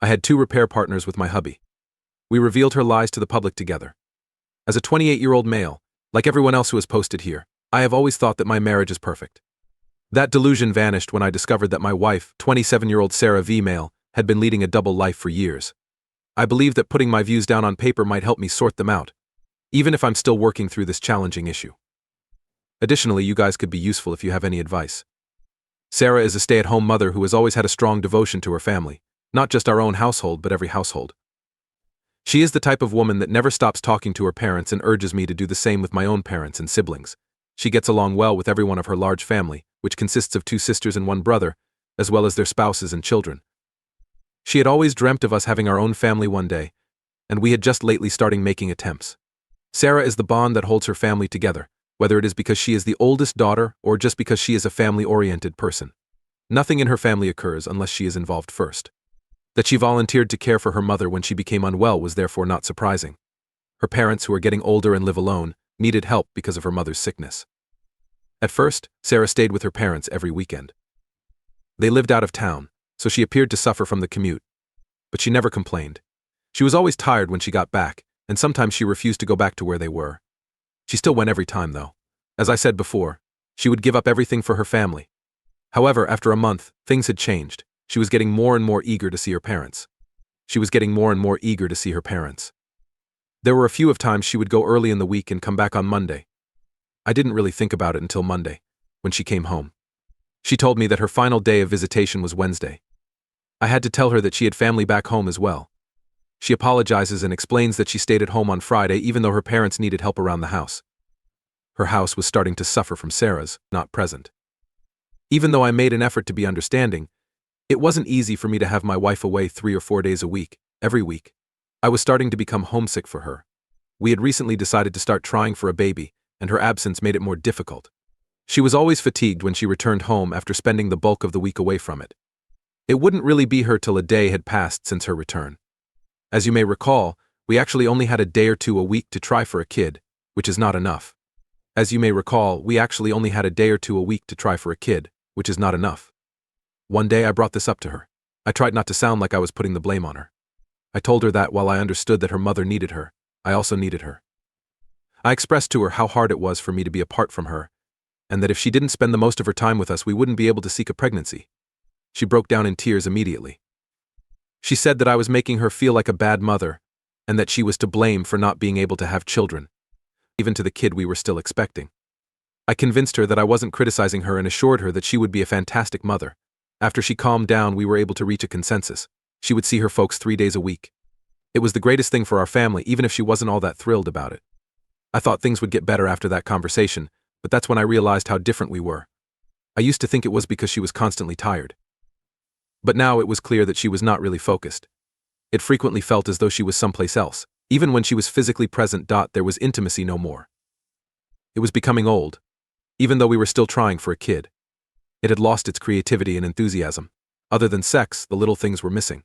I had 2 repair partners with my hubby. We revealed her lies to the public together. As a 28-year-old male, like everyone else who has posted here, I have always thought that my marriage is perfect. That delusion vanished when I discovered that my wife, 27-year-old Sarah V. male, had been leading a double life for years. I believe that putting my views down on paper might help me sort them out, even if I'm still working through this challenging issue. Additionally, you guys could be useful if you have any advice. Sarah is a stay-at-home mother who has always had a strong devotion to her family, not just our own household but every household. She is the type of woman that never stops talking to her parents and urges me to do the same with my own parents and siblings. She gets along well with everyone of her large family, which consists of 2 sisters and 1 brother, as well as their spouses and children. She had always dreamt of us having our own family one day, and we had just lately started making attempts. Sarah is the bond that holds her family together, whether it is because she is the oldest daughter or just because she is a family-oriented person. Nothing in her family occurs unless she is involved first. That she volunteered to care for her mother when she became unwell was therefore not surprising. Her parents, who are getting older and live alone, needed help because of her mother's sickness. At first, Sarah stayed with her parents every weekend. They lived out of town, so she appeared to suffer from the commute. But she never complained. She was always tired when she got back, and sometimes she refused to go back to where they were. She still went every time, though. As I said before, she would give up everything for her family. However, after a month, things had changed. She was getting more and more eager to see her parents. There were a few of times she would go early in the week and come back on Monday. I didn't really think about it until Monday, when she came home. She told me that her final day of visitation was Wednesday. I had to tell her that she had family back home as well. She apologizes and explains that she stayed at home on Friday even though her parents needed help around the house. Her house was starting to suffer from Sarah's not present. Even though I made an effort to be understanding, it wasn't easy for me to have my wife away 3 or 4 days a week, every week. I was starting to become homesick for her. We had recently decided to start trying for a baby, and her absence made it more difficult. She was always fatigued when she returned home after spending the bulk of the week away from it. It wouldn't really be her till a day had passed since her return. As you may recall, we actually only had a day or 2 a week to try for a kid, which is not enough. One day I brought this up to her. I tried not to sound like I was putting the blame on her. I told her that while I understood that her mother needed her, I also needed her. I expressed to her how hard it was for me to be apart from her, and that if she didn't spend the most of her time with us, we wouldn't be able to seek a pregnancy. She broke down in tears immediately. She said that I was making her feel like a bad mother, and that she was to blame for not being able to have children, even to the kid we were still expecting. I convinced her that I wasn't criticizing her and assured her that she would be a fantastic mother. After she calmed down, we were able to reach a consensus. She would see her folks 3 days a week. It was the greatest thing for our family, even if she wasn't all that thrilled about it. I thought things would get better after that conversation, but that's when I realized how different we were. I used to think it was because she was constantly tired. But now it was clear that she was not really focused. It frequently felt as though she was someplace else. Even when she was physically present, there was intimacy no more. It was becoming old. Even though we were still trying for a kid, it had lost its creativity and enthusiasm. Other than sex, the little things were missing.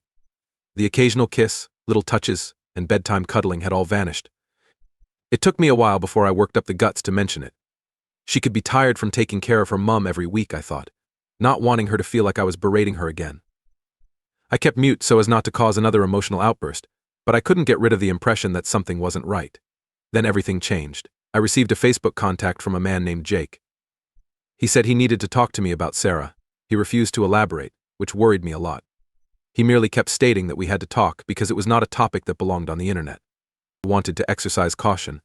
The occasional kiss, little touches, and bedtime cuddling had all vanished. It took me a while before I worked up the guts to mention it. She could be tired from taking care of her mom every week, I thought, not wanting her to feel like I was berating her again. I kept mute so as not to cause another emotional outburst, but I couldn't get rid of the impression that something wasn't right. Then everything changed. I received a Facebook contact from a man named Jake. He said he needed to talk to me about Sarah. He refused to elaborate, which worried me a lot. He merely kept stating that we had to talk because it was not a topic that belonged on the internet. I wanted to exercise caution,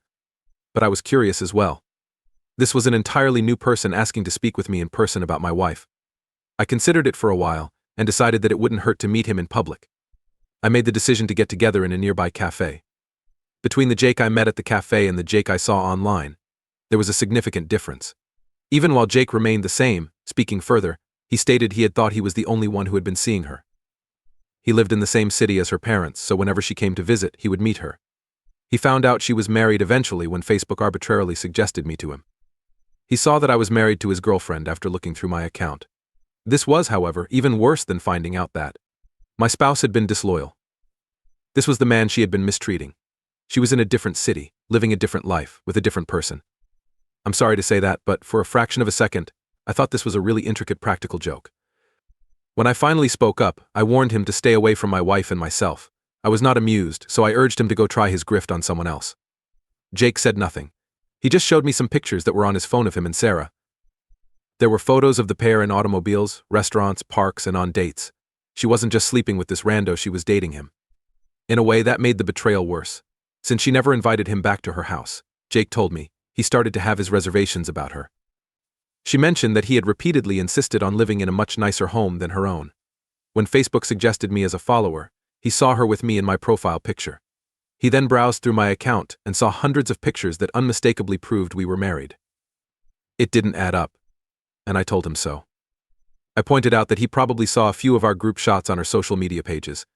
but I was curious as well. This was an entirely new person asking to speak with me in person about my wife. I considered it for a while and decided that it wouldn't hurt to meet him in public. I made the decision to get together in a nearby cafe. Between the Jake I met at the cafe and the Jake I saw online, there was a significant difference. Even while Jake remained the same, speaking further, he stated he had thought he was the only one who had been seeing her. He lived in the same city as her parents, so whenever she came to visit, he would meet her. He found out she was married eventually when Facebook arbitrarily suggested me to him. He saw that I was married to his girlfriend after looking through my account. This was, however, even worse than finding out that my spouse had been disloyal. This was the man she had been mistreating. She was in a different city, living a different life, with a different person. I'm sorry to say that, but for a fraction of a second, I thought this was a really intricate practical joke. When I finally spoke up, I warned him to stay away from my wife and myself. I was not amused, so I urged him to go try his grift on someone else. Jake said nothing. He just showed me some pictures that were on his phone of him and Sarah. There were photos of the pair in automobiles, restaurants, parks, and on dates. She wasn't just sleeping with this rando, she was dating him. In a way, that made the betrayal worse. Since she never invited him back to her house, Jake told me, he started to have his reservations about her. She mentioned that he had repeatedly insisted on living in a much nicer home than her own. When Facebook suggested me as a follower, he saw her with me in my profile picture. He then browsed through my account and saw hundreds of pictures that unmistakably proved we were married. It didn't add up, and I told him so. I pointed out that he probably saw a few of our group shots on her social media pages.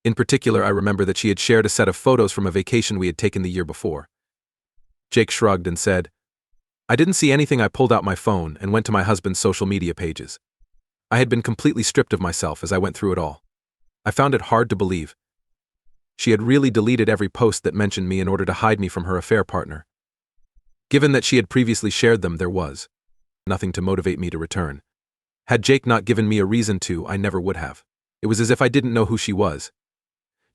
In particular, I remember that she had shared a set of photos from a vacation we had taken the year before. Jake shrugged and said, "I didn't see anything." I pulled out my phone and went to my husband's social media pages. I had been completely stripped of myself as I went through it all. I found it hard to believe. She had really deleted every post that mentioned me in order to hide me from her affair partner. Given that she had previously shared them, there was nothing to motivate me to return. Had Jake not given me a reason to, I never would have. It was as if I didn't know who she was.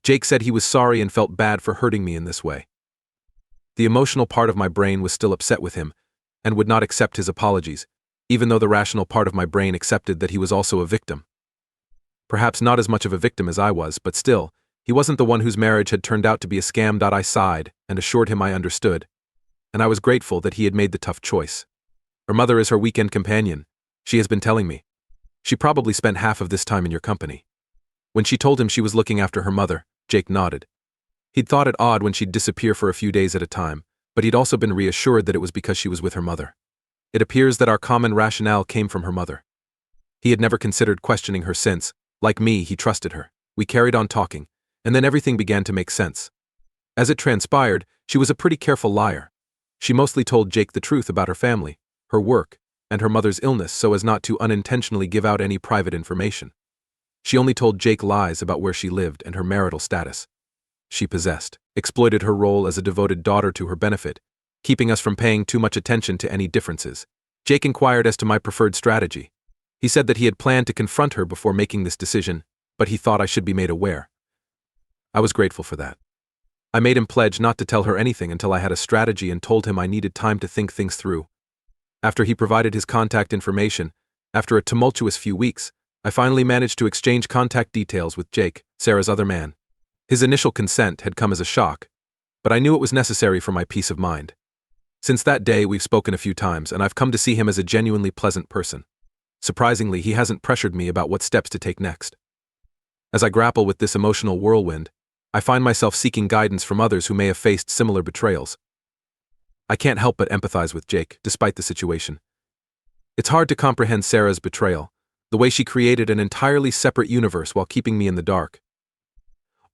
Jake said he was sorry and felt bad for hurting me in this way. The emotional part of my brain was still upset with him and would not accept his apologies, even though the rational part of my brain accepted that he was also a victim. Perhaps not as much of a victim as I was, but still, he wasn't the one whose marriage had turned out to be a scam. I sighed and assured him I understood, and I was grateful that he had made the tough choice. Her mother is her weekend companion, she has been telling me. She probably spent half of this time in your company. When she told him she was looking after her mother, Jake nodded. He'd thought it odd when she'd disappear for a few days at a time, but he'd also been reassured that it was because she was with her mother. It appears that our common rationale came from her mother. He had never considered questioning her since, like me, he trusted her. We carried on talking, and then everything began to make sense. As it transpired, she was a pretty careful liar. She mostly told Jake the truth about her family, her work, and her mother's illness so as not to unintentionally give out any private information. She only told Jake lies about where she lived and her marital status. She possessed, exploited her role as a devoted daughter to her benefit, keeping us from paying too much attention to any differences. Jake inquired as to my preferred strategy. He said that he had planned to confront her before making this decision, but he thought I should be made aware. I was grateful for that. I made him pledge not to tell her anything until I had a strategy and told him I needed time to think things through. After he provided his contact information, after a tumultuous few weeks, I finally managed to exchange contact details with Jake, Sarah's other man. His initial consent had come as a shock, but I knew it was necessary for my peace of mind. Since that day, we've spoken a few times, and I've come to see him as a genuinely pleasant person. Surprisingly, he hasn't pressured me about what steps to take next. As I grapple with this emotional whirlwind, I find myself seeking guidance from others who may have faced similar betrayals. I can't help but empathize with Jake, despite the situation. It's hard to comprehend Sarah's betrayal, the way she created an entirely separate universe while keeping me in the dark.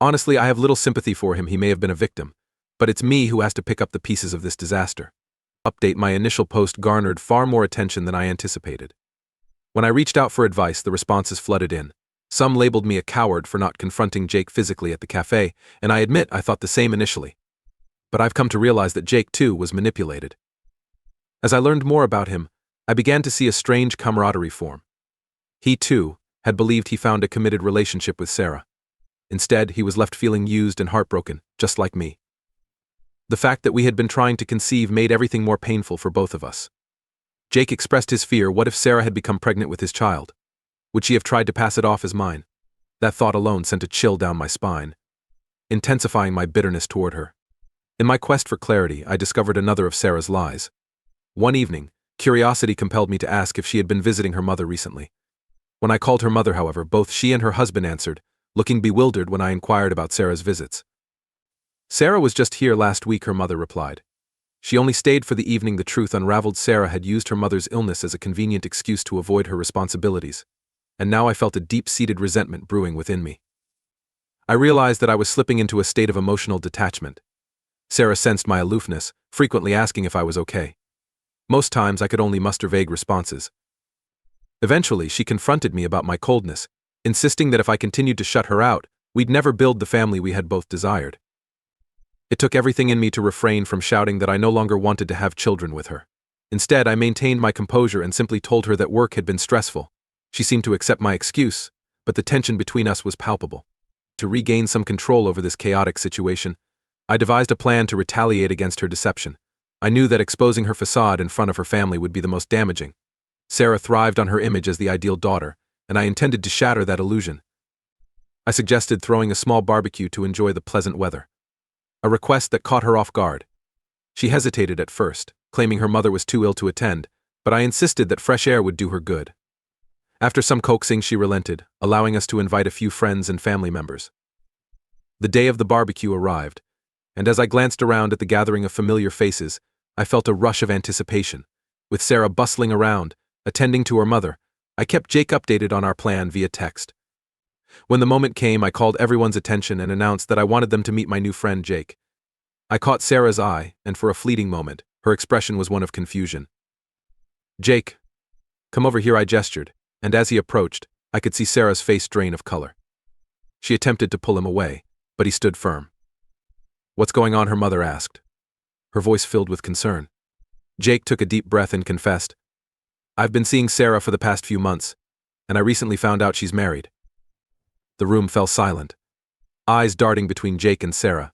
Honestly, I have little sympathy for him. He may have been a victim, but it's me who has to pick up the pieces of this disaster. Update: my initial post garnered far more attention than I anticipated. When I reached out for advice, the responses flooded in. Some labeled me a coward for not confronting Jake physically at the cafe, and I admit I thought the same initially. But I've come to realize that Jake, too, was manipulated. As I learned more about him, I began to see a strange camaraderie form. He, too, had believed he found a committed relationship with Sarah. Instead, he was left feeling used and heartbroken, just like me. The fact that we had been trying to conceive made everything more painful for both of us. Jake expressed his fear: what if Sarah had become pregnant with his child? Would she have tried to pass it off as mine? That thought alone sent a chill down my spine, intensifying my bitterness toward her. In my quest for clarity, I discovered another of Sarah's lies. One evening, curiosity compelled me to ask if she had been visiting her mother recently. When I called her mother, however, both she and her husband answered, looking bewildered when I inquired about Sarah's visits. "Sarah was just here last week," her mother replied. She only stayed for the evening. The truth unraveled: Sarah had used her mother's illness as a convenient excuse to avoid her responsibilities, and now I felt a deep-seated resentment brewing within me. I realized that I was slipping into a state of emotional detachment. Sarah sensed my aloofness, frequently asking if I was okay. Most times I could only muster vague responses. Eventually, she confronted me about my coldness, insisting that if I continued to shut her out, we'd never build the family we had both desired. It took everything in me to refrain from shouting that I no longer wanted to have children with her. Instead, I maintained my composure and simply told her that work had been stressful, She seemed to accept my excuse, but the tension between us was palpable. To regain some control over this chaotic situation, I devised a plan to retaliate against her deception. I knew that exposing her facade in front of her family would be the most damaging. Sarah thrived on her image as the ideal daughter, and I intended to shatter that illusion. I suggested throwing a small barbecue to enjoy the pleasant weather, a request that caught her off guard. She hesitated at first, claiming her mother was too ill to attend, but I insisted that fresh air would do her good. After some coaxing, she relented, allowing us to invite a few friends and family members. The day of the barbecue arrived, and as I glanced around at the gathering of familiar faces, I felt a rush of anticipation. With Sarah bustling around, attending to her mother, I kept Jake updated on our plan via text. When the moment came, I called everyone's attention and announced that I wanted them to meet my new friend Jake. I caught Sarah's eye, and for a fleeting moment, her expression was one of confusion. "Jake, come over here," I gestured, and as he approached, I could see Sarah's face drain of color. She attempted to pull him away, but he stood firm. "What's going on?" her mother asked, her voice filled with concern. Jake took a deep breath and confessed, "I've been seeing Sarah for the past few months, and I recently found out she's married." The room fell silent, eyes darting between Jake and Sarah.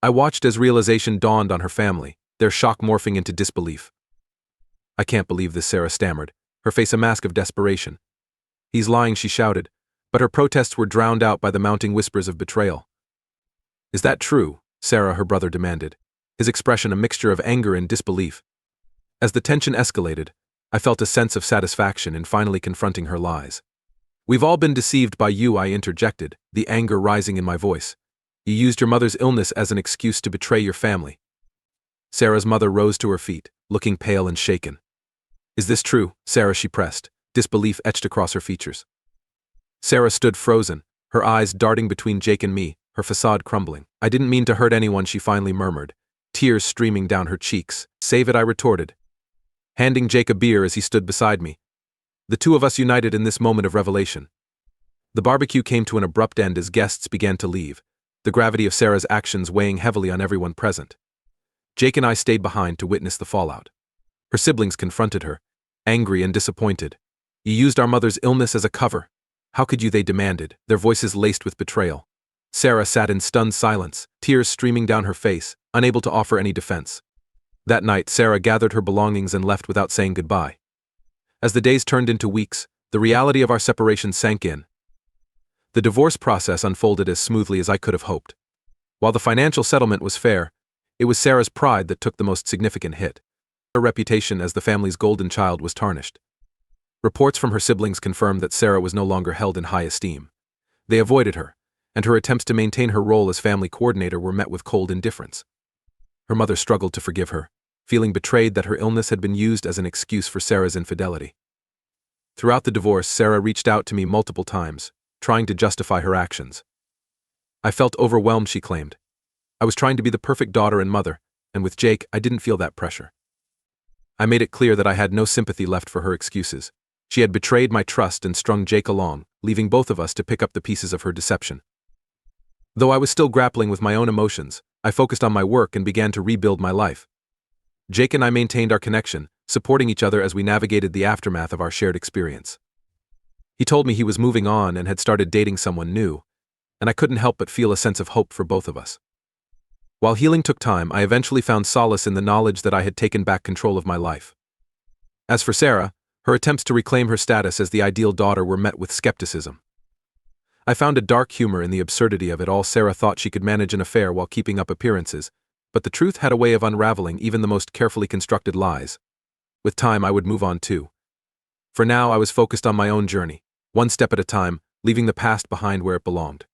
I watched as realization dawned on her family, their shock morphing into disbelief. "I can't believe this," Sarah stammered, her face a mask of desperation. "He's lying," she shouted, but her protests were drowned out by the mounting whispers of betrayal. "Is that true?" Sarah, her brother, demanded, his expression a mixture of anger and disbelief. As the tension escalated, I felt a sense of satisfaction in finally confronting her lies. "We've all been deceived by you," I interjected, the anger rising in my voice. "You used your mother's illness as an excuse to betray your family." Sarah's mother rose to her feet, looking pale and shaken. "Is this true, Sarah?" she pressed, disbelief etched across her features. Sarah stood frozen, her eyes darting between Jake and me, her facade crumbling. "I didn't mean to hurt anyone," she finally murmured, tears streaming down her cheeks. "Save it," I retorted, handing Jake a beer as he stood beside me. The two of us united in this moment of revelation. The barbecue came to an abrupt end as guests began to leave, the gravity of Sarah's actions weighing heavily on everyone present. Jake and I stayed behind to witness the fallout. Her siblings confronted her, angry and disappointed. "You used our mother's illness as a cover. How could you?" they demanded, their voices laced with betrayal. Sarah sat in stunned silence, tears streaming down her face, unable to offer any defense. That night, Sarah gathered her belongings and left without saying goodbye. As the days turned into weeks, the reality of our separation sank in. The divorce process unfolded as smoothly as I could have hoped. While the financial settlement was fair, it was Sarah's pride that took the most significant hit. Her reputation as the family's golden child was tarnished. Reports from her siblings confirmed that Sarah was no longer held in high esteem. They avoided her, and her attempts to maintain her role as family coordinator were met with cold indifference. Her mother struggled to forgive her, feeling betrayed that her illness had been used as an excuse for Sarah's infidelity. Throughout the divorce, Sarah reached out to me multiple times, trying to justify her actions. "I felt overwhelmed," she claimed. "I was trying to be the perfect daughter and mother, and with Jake, I didn't feel that pressure." I made it clear that I had no sympathy left for her excuses. She had betrayed my trust and strung Jake along, leaving both of us to pick up the pieces of her deception. Though I was still grappling with my own emotions, I focused on my work and began to rebuild my life. Jake and I maintained our connection, supporting each other as we navigated the aftermath of our shared experience. He told me he was moving on and had started dating someone new, and I couldn't help but feel a sense of hope for both of us. While healing took time, I eventually found solace in the knowledge that I had taken back control of my life. As for Sarah, her attempts to reclaim her status as the ideal daughter were met with skepticism. I found a dark humor in the absurdity of it all. Sarah thought she could manage an affair while keeping up appearances, but the truth had a way of unraveling even the most carefully constructed lies. With time, I would move on too. For now, I was focused on my own journey, one step at a time, leaving the past behind where it belonged.